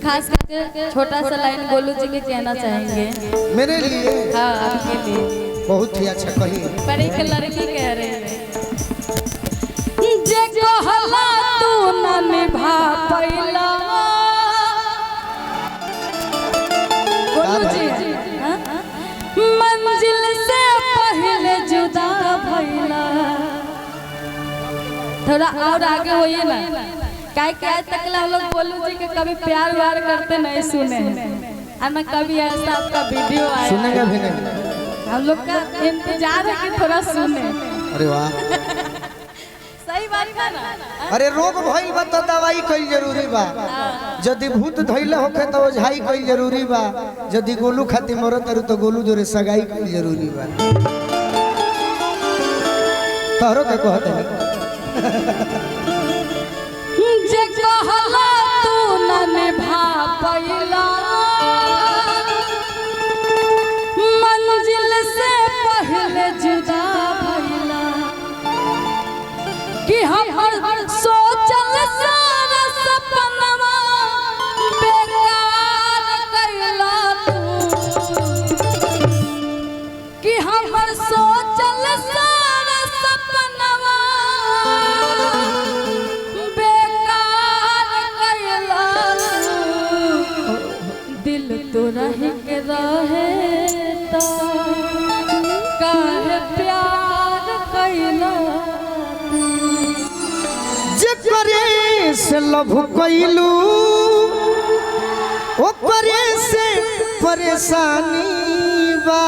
खास करके छोटा सा लाइन गोलू जी के कहना चाहेंगे मेरे लिए। हाँ आपके लिए बहुत ही अच्छा कही। पर एक लड़की कह रही है जे कहला तू न निभा पैला गोलू जी हाँ? मंजिल से पहले जुदा भइला। थोड़ा और आगे होइए ना क्या क्या तक हम लोग गोलू जी के कभी प्यार व्यार करते नहीं सुने और ना कभी ऐसा आपका वीडियो आया सुनेंगे भी नहीं। हम लोग का इंतजार है कि थोड़ा सुने। अरे वाह सही बात है ना। अरे रोग भइल बा तो दवाई कईल जरूरी बा। यदि भूत धइले होखे तो ओझाई कईल जरूरी बा। यदि गोलू खाती मरत रु तो गोलू जोरे सगाई कईल जरूरी बा। तोहरो के कहत है जे कहला तू न निभा पैला मंजिल से पहले जुदा भइला कि हम सोचल सारा सपनवा बेकार कैला तू कि हम सोचल सारा सपनवा बेकार कैला दिल तो रह के रहे तो काहे प्यार कैला करे से लभ कइलू ओकरे से परेशानी बा।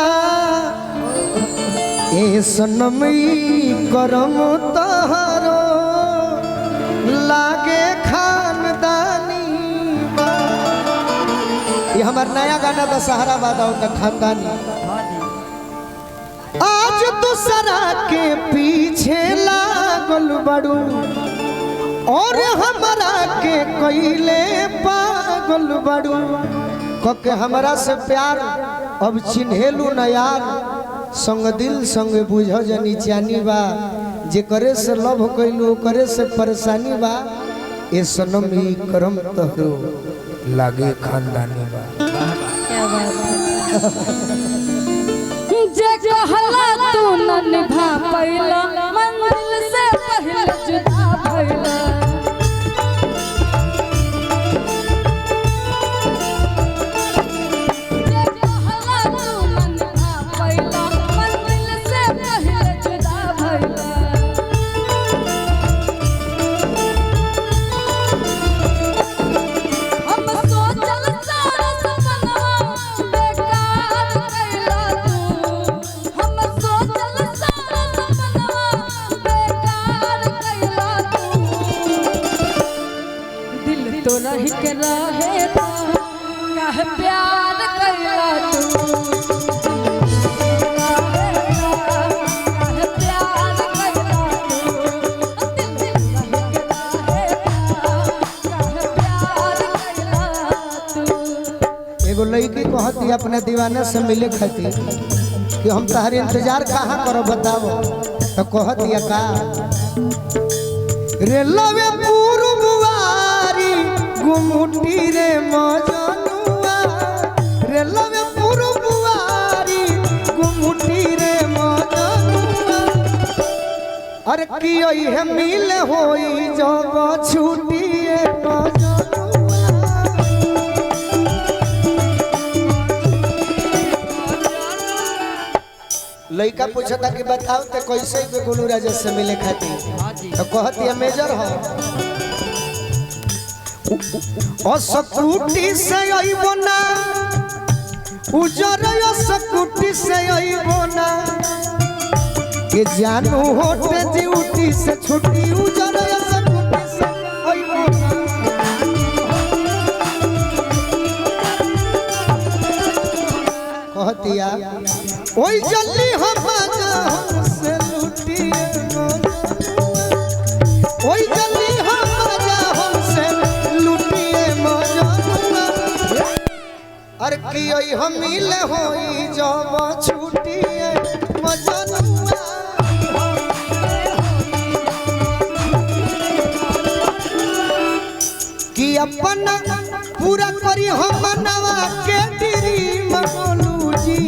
ए सनमई करम तहरो लागे खानदानी बा। ये हमार नया गाना दशहरा बादाओ का खानदानी। आज दूसरा के पीछे लागल बड़ू और हमारा के कइले पागल बड़ू कके हमरा से प्यार अब चिन्हेलू न यार संग दिल संग बुझ जनी चानी बा। जे करे से लव कइलू करे से परेशानी बा। ए सनम ई करम तहरो लागे खानदानी बा। क्या बात है। जे कहला तू न निभा पैला मंजिल से पहले जुदा भइला रह के रहे तो काहे प्यार कैला तू काहे प्यार कैला तू एगो लड़की कहती अपने दीवाने से मिले खातिर कि हम तहर इंतजार कहाँ करो बताओ तो कहती का रे लवे पुरवारी गुमुटी रे मजनुआ रे लवे पुरवारी गुमुटी रे मजनुआ अरे की है मिल होई जब छुट्टी मजनुआ लड़का पूछता कि बताओ तो कैसे के गोलू राजा से मिले खातिर तो कहती है मेजर हो असकुटी से आइबो ना उजर असकुटी से आइबो ना के जानू होटे ड्यूटी से छुट्टी उजर असकुटी से आइबो ना कहतिया ओई जल्दी हम हमसे लूटिए ओई जल्दी हमसे लूटिए मजनुआ अरे की ओई हम मिल होई जब छुटिए मजनुआ कि अपन पूरा करी हम मनवा के ड्रीम बोलू जी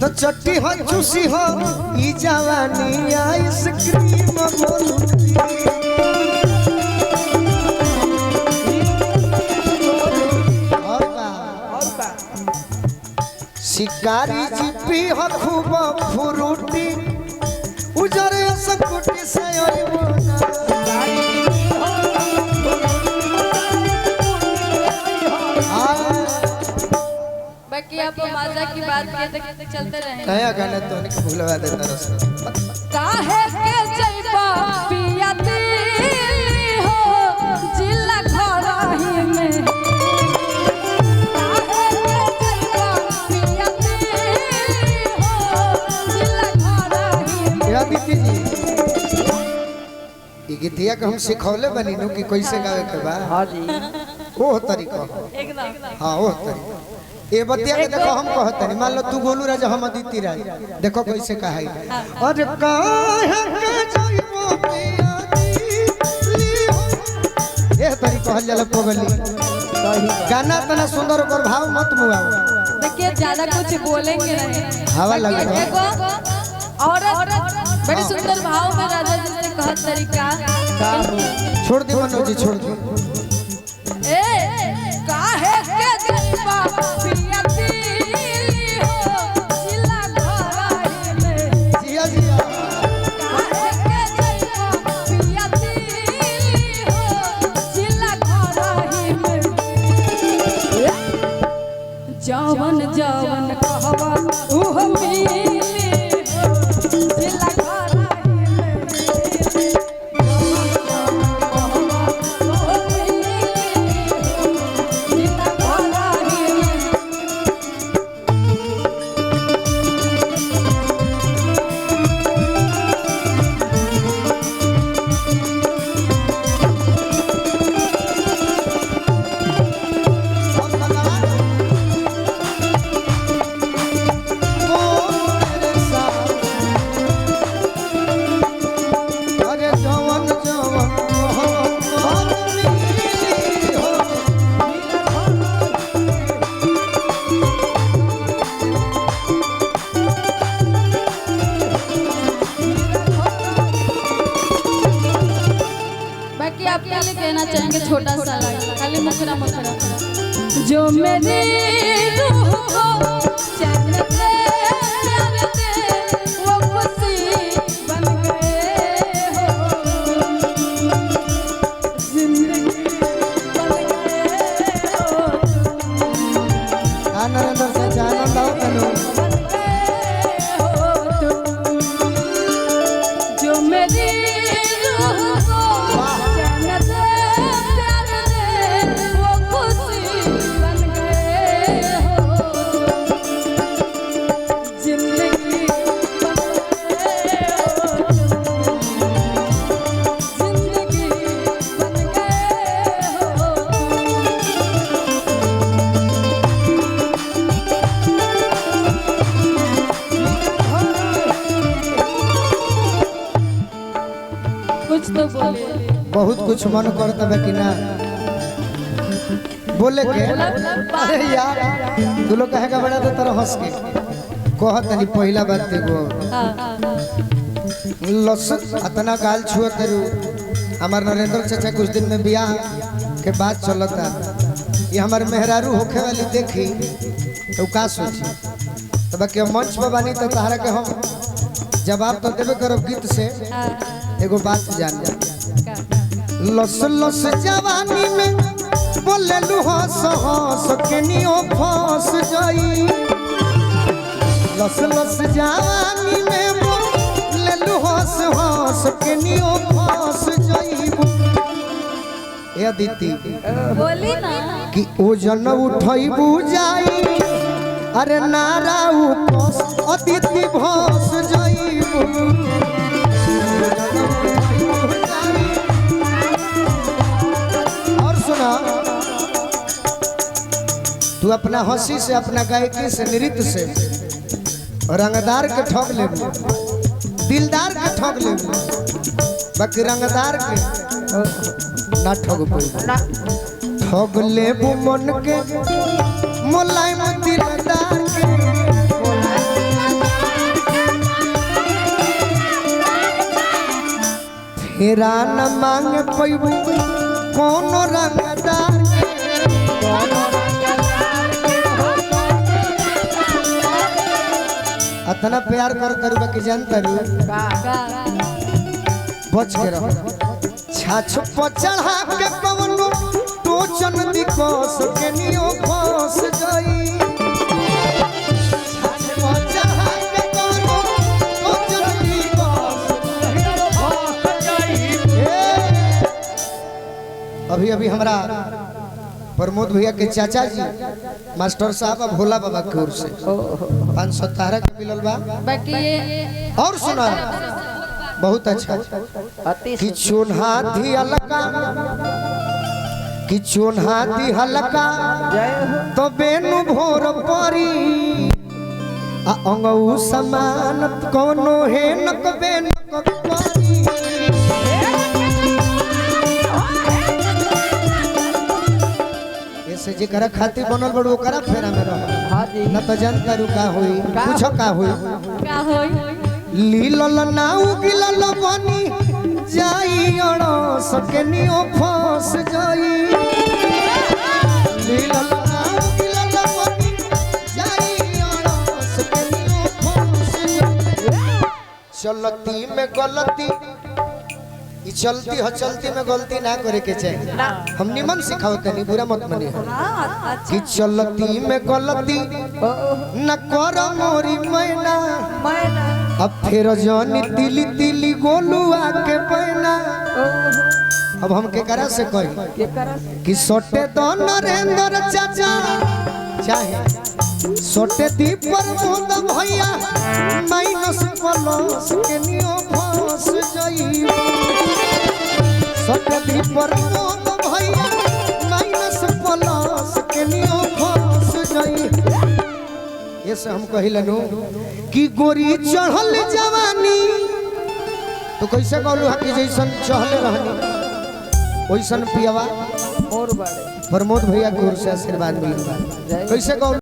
तो चट्टी हो चूसी हो ई जवानी आइसक्रीम बोलू जी शिकारी जीपी हो खूब फ्रूटी उजरे सकुटी से बाकी आप मजा की बात कहते चलते रहे नया गाना तो नहीं भूलवा देता रस काहे के जइबा पिया दिल्ली हो जिला घरही में काहे के जइबा पिया दिल्ली हो जिला घरही में या दीदी जी ई गीतिया के हम सिखौले बनी नु कि कैसे गावे के बा हां जी वो तरीका एकदम हां वो तरीका ए बतिया के देखो हम कहत नहीं मान लो तू गोलू राजा हम अदिति राज देखो कैसे कहाई और काहे के जइबो पिया दिल्ली हो ए तरीका कहल जाला पगली गाना तना सुंदर और भाव मत मुआओ देखिए ज्यादा कुछ बोलेंगे नहीं हवा लगे औरत बड़ी सुंदर भाव में राजा जी ने कहत तरीका छोड़ दे मनोज जी छोड़ दे ए काहे के जइबा पिया दिल्ली हो जिला घरही में जिया जिया काहे के जइबा पिया दिल्ली हो जिला घरही में जवन जवन कहवा उह मिली हो जिला घरही में आपके लिए कहना चाहेंगे छोटा सा लाइन खाली मुखरा मुखरा जो मेरी रूह को चैन दे प्यार दे वो खुशी बन गए हो जिंदगी बन गए हो नरेंद्र से जाना दाओ तनु जो मेरी कुछ तो बोले बहुत कुछ मन करता है कि ना बोले के अरे यार तू लोग कहेगा बड़ा तो तरह हंस के कहत नहीं पहला बात देखो लस इतना गाल छुआ करू हमार नरेंद्र चाचा कुछ दिन में ब्याह के बाद चलता ये हमारे मेहरारू होखे वाली देखी तो का सोची तब के मंच पर बनी तो तहरा के हम जवाब तो देवे करो गीत से एगो बात जान लस लस जवानी में बोले लू हंस हंस के नियो फंस जाई लस लस जवानी में बोले लू हंस हंस के नियो फंस जाई ए अदिति बोली ना कि ओ जन उठई बुझाई अरे नारा उपस अदिति भस जाई तू अपना हंसी से अपना गायकी से नृत्य से रंगदार के ठग ले दिलदार के ठग ले बाकी रंगदार के ना ठग पाई ठग ले मन के मुलायम दिलदार के फेरा न मांग पैबू कोनो रंगदार अतना प्यार कर करू कि जानता रू बच के रहो छाछ पर चढ़ा के कवनो टोचन दिकोस के नियो फंस गई छाछ पर चढ़ा के कवनो टोचन दिकोस फंस गई। अभी अभी हमरा प्रमोद भैया के चाचा जी मास्टर साहब भोला बाबा की ओर से 517 के मिलल बा बाकी ये और सुना बहुत अच्छा कि चोन्हा दी हलका कि चोन्हा दी हलका तो बेनु भोर परी आ अंगऊ समान कोनो है नक बेन परी ऐसे जेकरा खातिर बनल बड़ो ओकरा फेरा में रह हां जी न तो जानता रू का होई पूछो का होई लीलल नाउ गिलल बनी जाई अड़ो सकनियो फंस गई लीलल नाउ गिलल बनी जाई अड़ो सकनियो फंस गई। चलती में गलती ई चलती ह चलती में गलती ना करे के चाहिए हम निमन सिखावते नहीं बुरा मत मानिए कि चलती में गलती न कर मोरी मैना अब फिर जानी तिली तिली गोलुआ के पैना अब हम के करा से कही कि सोटे तो नरेंद्र चाचा चाहे सोटे दी प्रमोद भैया माइनस प्लस के नियो फंस गई सोटे दी प्रमोद भैया माइनस प्लस के नियो फंस गई। ये से हम कहिलनु कि गोरी चढ़ल जवानी तो कैसे कहलू हा कि जैसन चढ़ले रहनी वैसन पियवा और बड़े प्रमोद भैया की ओर से आशीर्वाद मिल कैसे कहलू